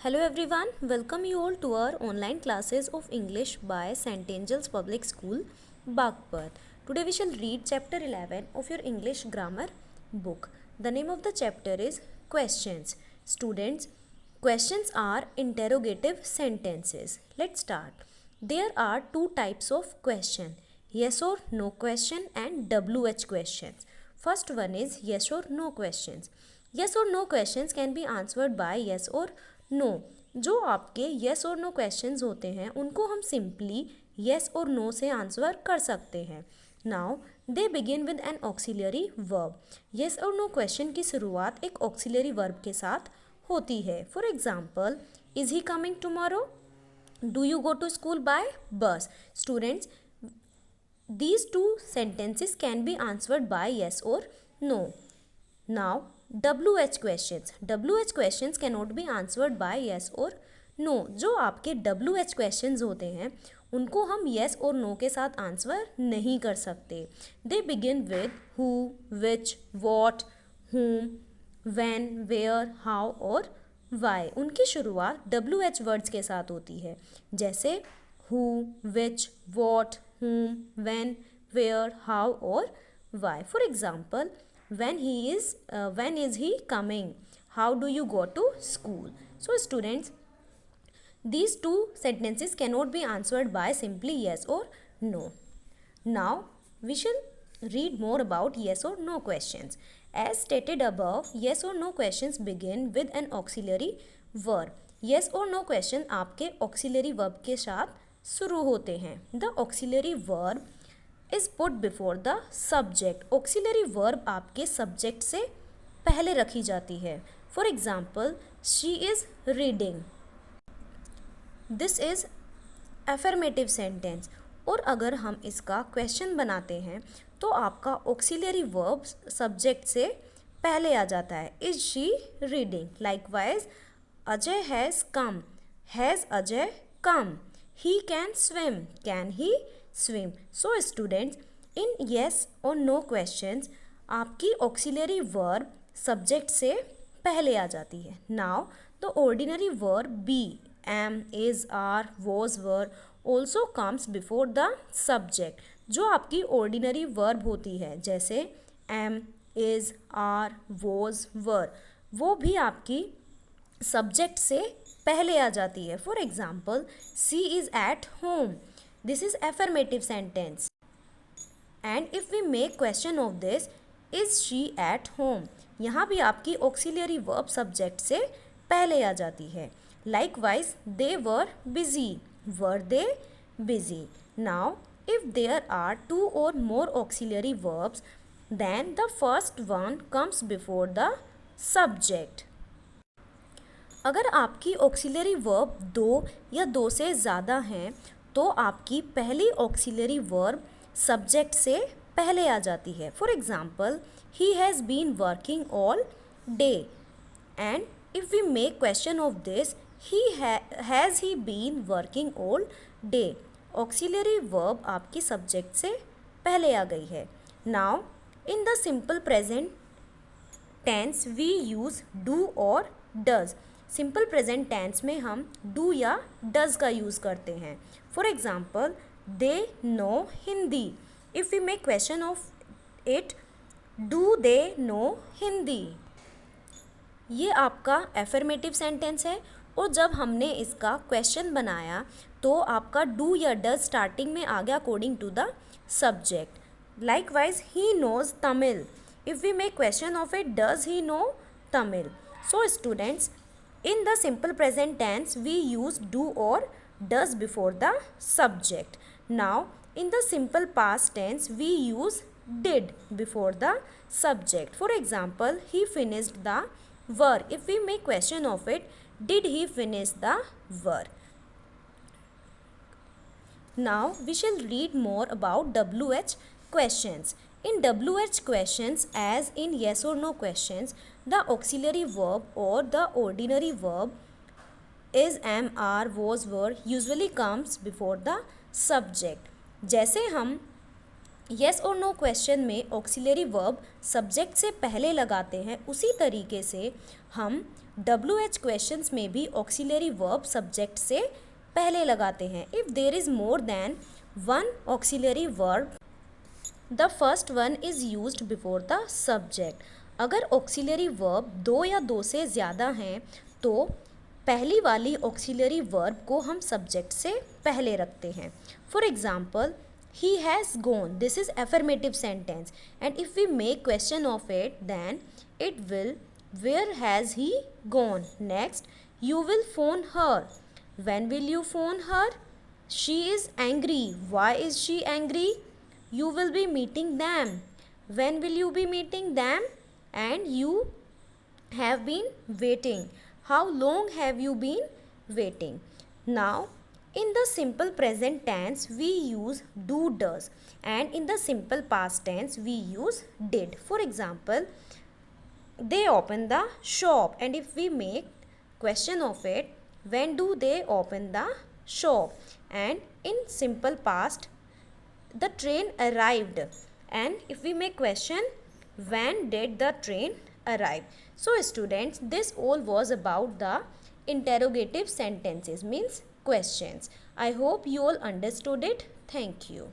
Hello everyone, welcome you all to our online classes of English by St. Angel's Public School, Bagpat. Today we shall read chapter 11 of your English grammar book. The name of the chapter is Questions. Students, questions are interrogative sentences. Let's start. There are two types of question, yes or no question and WH questions. First one is yes or no questions. Yes or no questions can be answered by yes or no. जो आपके yes और no questions होते हैं उनको हम simply yes और no से answer कर सकते हैं. Now they begin with an auxiliary verb. Yes और no question की शुरुआत एक auxiliary verb के साथ होती है. For example, is he coming tomorrow? Do you go to school by bus? Students, these two sentences can be answered by yes or no. Now WH questions. WH questions cannot be answered by yes or no. जो आपके WH questions होते हैं उनको हम yes और no के साथ answer नहीं कर सकते. They begin with who, which, what, whom, when, where, how और why. उनकी शुरुआत WH words के साथ होती है जैसे who, which, what, whom, when, where, how और why. For example, when is he coming? How do you go to school? So students, these two sentences cannot be answered by simply yes or no. Now we shall read more about yes or no questions. As stated above, yes or no questions begin with an auxiliary verb. Yes or no question आपके auxiliary verb के साथ शुरू होते हैं. The auxiliary verb is put before the subject. Auxiliary verb आपके subject से पहले रखी जाती है. For example, she is reading. This is affirmative sentence. और अगर हम इसका question बनाते हैं तो आपका auxiliary verb subject से पहले आ जाता है. Is she reading? Likewise, Ajay has come. Has Ajay come? He can swim. Can he swim? So students, in yes or no questions आपकी auxiliary verb subject से पहले आ जाती है. Now the ordinary verb be, am, is, are, was, were also comes before the subject. जो आपकी ordinary verb होती है जैसे am, is, are, was, were वो भी आपकी subject से पहले आ जाती है. For example, she is at home. This is affirmative sentence. And if we make question of this, is she at home? यहाँ भी आपकी auxiliary verb subject से पहले आ जाती है. Likewise, they were busy. Were they busy? Now, if there are two or more auxiliary verbs, then the first one comes before the subject. अगर आपकी ऑक्सिलरी वर्ब दो या दो से ज़्यादा हैं तो आपकी पहली ऑक्सिलरी वर्ब सब्जेक्ट से पहले आ जाती है. For example, he has been working all day. And if we make question of this, has he been working all day. Auxiliary verb आपकी सब्जेक्ट से पहले आ गई है. Now in the simple present tense we use do और does. Simple present tense में हम do या डज का यूज़ करते हैं. For example, they know Hindi. If we make question of it, do they know Hindi. ये आपका एफर्मेटिव सेंटेंस है और जब हमने इसका क्वेश्चन बनाया तो आपका डू या डज स्टार्टिंग में आ गया according to the subject. Likewise, he knows Tamil. If we make question of it, does he know Tamil. So students, in the simple present tense we use do or does before the subject. Now in the simple past tense we use did before the subject. For example, he finished the work. If we make question of it, did he finish the work? Now we shall read more about WH questions. In WH questions, as in yes or no questions, the auxiliary verb or the ordinary verb is, am, are, was, were usually comes before the subject. जैसे हम yes or no question में auxiliary verb subject से पहले लगाते हैं, उसी तरीके से हम WH क्वेश्चंस में भी ऑक्सिलरी वर्ब सब्जेक्ट से पहले लगाते हैं. If there is more than one auxiliary verb, the first one is used before the subject. अगर ऑक्सिलरी वर्ब दो या दो से ज़्यादा हैं तो पहली वाली ऑक्सिलरी वर्ब को हम सब्जेक्ट से पहले रखते हैं. For example, he has gone, this is affirmative sentence, and if we make question of it, then it will, where has he gone. Next, you will phone her, when will you phone her. She is angry, why is she angry. You will be meeting them, when will you be meeting them. And you have been waiting, how long have you been waiting. Now in the simple present tense we use do, does, and in the simple past tense we use did. For example, they open the shop, and if we make question of it, when do they open the shop. And in simple past, the train arrived, and if we make question, when did the train arrive. So students, this all was about the interrogative sentences, means questions. I hope you all understood it. Thank you.